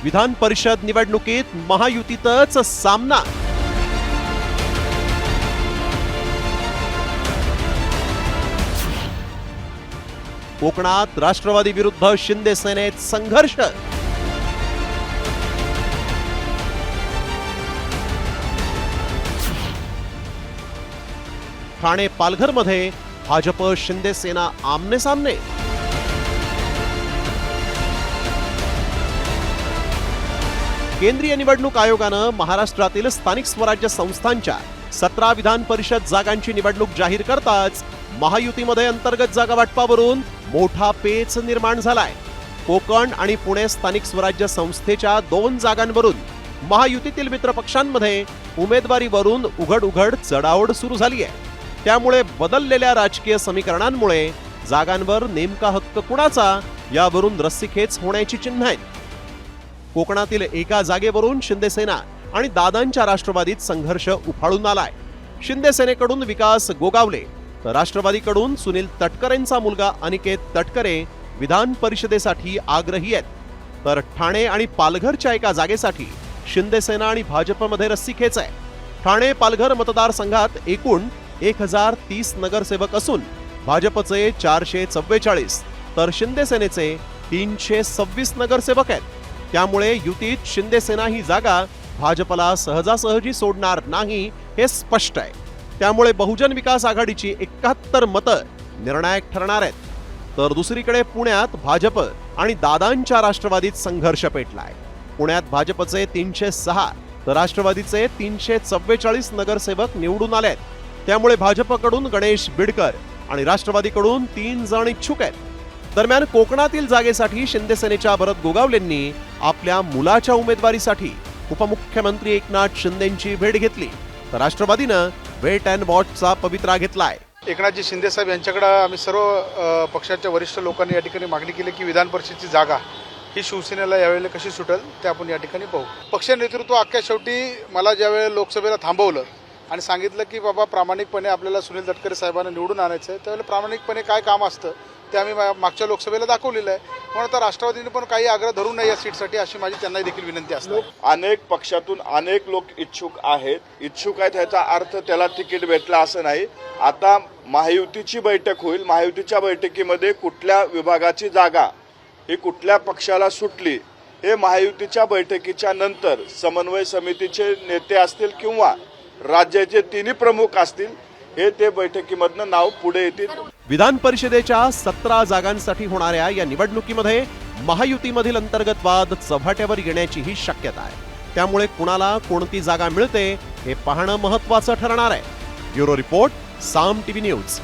विधान परिषद निवडणुकीत महायुतीतच सामना। कोकणात राष्ट्रवादी विरुद्ध शिंदे सेनेत संघर्ष। ठाणे पालघर मध्ये भाजप शिंदे सेना आमने सामने। केंद्रीय निवडणूक आयोगानं महाराष्ट्रातील स्थानिक स्वराज्य संस्थांच्या 17 विधान परिषद जागांची निवडणूक जाहीर करताच महायुतीमध्ये अंतर्गत जागा वाटपावरून मोठा पेच निर्माण झालाय। कोकण आणि पुणे स्थानिक स्वराज्य संस्थेच्या 2 जागांवरून महायुतीतील मित्रपक्षांमध्ये उमेदवारीवरून उघड चढाओढ सुरू झाली आहे। त्यामुळे बदललेल्या राजकीय समीकरणांमुळे जागांवर नेमका हक्क कुणाचा यावरून रस्सीखेच होण्याची चिन्ह आहेत। कोकणातील एका जागेवरून शिंदे सेना आणि दादांच्या राष्ट्रवादीत संघर्ष उफाळून आलाय। शिंदे सेनेकडून विकास गोगावले तर राष्ट्रवादीकडून सुनील तटकरेंचा मुलगा अनिकेत तटकरे विधान परिषदेसाठी आग्रही आहेत। तर ठाणे आणि पालघरच्या एका जागेसाठी शिंदे सेना आणि भाजपमध्ये रस्सीखेच आहे। ठाणे पालघर मतदारसंघात एकूण 1030 नगरसेवक असून भाजपचे 444 तर शिंदे सेनेचे 326 नगरसेवक आहेत। त्यामुळे युतीत शिंदे सेना ही जागा भाजपला सहजासहजी सोडणार नाही हे स्पष्ट आहे। त्यामुळे बहुजन विकास आघाडीची 71 मतं निर्णायक ठरणार आहेत। तर दुसरीकडे पुण्यात भाजप आणि दादांच्या राष्ट्रवादीत संघर्ष पेटलाय। पुण्यात भाजपचे 306 तर राष्ट्रवादीचे 344 नगरसेवक निवडून आले आहेत। त्यामुळे भाजपकडून गणेश बिडकर आणि राष्ट्रवादीकडून 3 जण इच्छुक आहेत। दरम्यान कोकणातील जागेसाठी शिंदे सेनेच्या भरत गोगावलेंनी आपल्या मुलाच्या उमेदवारीसाठी उपमुख्यमंत्री एकनाथ शिंदेंची भेट घेतली तर राष्ट्रवादीनं वेट अँड वॉचचा पवित्रा घेतलाय। एकनाथजी शिंदे साहेब यांच्याकडे आम्ही सर्व पक्षाच्या वरिष्ठ लोकांनी या ठिकाणी मागणी केली की विधान परिषदेची जागा ही शिवसेनेला यावेळेला कशी सुटेल ते आपण या ठिकाणी पाहू। पक्ष नेतृत्व अख्ख्या शेवटी मला ज्यावेळेला लोकसभेला थांबवलं आणि सांगितलं की बाबा प्रामाणिकपणे आपल्याला सुनील तटकरे साहेबांना निवडून आणायचं आहे, त्यावेळेला प्रामाणिकपणे काय काम असतं ते आम्ही मागच्या लोकसभेला दाखवलेलं आहे। म्हणून आता राष्ट्रवादीने पण काही आग्रह धरू नये या सीटसाठी अशी माझी त्यांनाही देखील विनंती असते। अनेक पक्षातून अनेक लोक इच्छुक आहेत ह्याचा अर्थ त्याला तिकीट भेटला असं नाही। आता महायुतीची बैठक होईल, महायुतीच्या बैठकीमध्ये कुठल्या विभागाची जागा ही कुठल्या पक्षाला सुटली हे महायुतीच्या बैठकीच्या नंतर समन्वय समितीचे नेते असतील किंवा राज्याचे 3 प्रमुख असतील हे ते बैठकीमधनं नाव पुढे येतील। विधान परिषदेच्या 17 जागांसाठी होणाऱ्या या निवडणुकीमध्ये महायुतीमधील अंतर्गत वाद चव्हाट्यावर येण्याचीही शक्यता आहे। त्यामुळे कुणाला कोणती जागा मिळते हे पाहणं महत्त्वाचं ठरणार आहे। ब्युरो रिपोर्ट, साम टीव्ही न्यूज।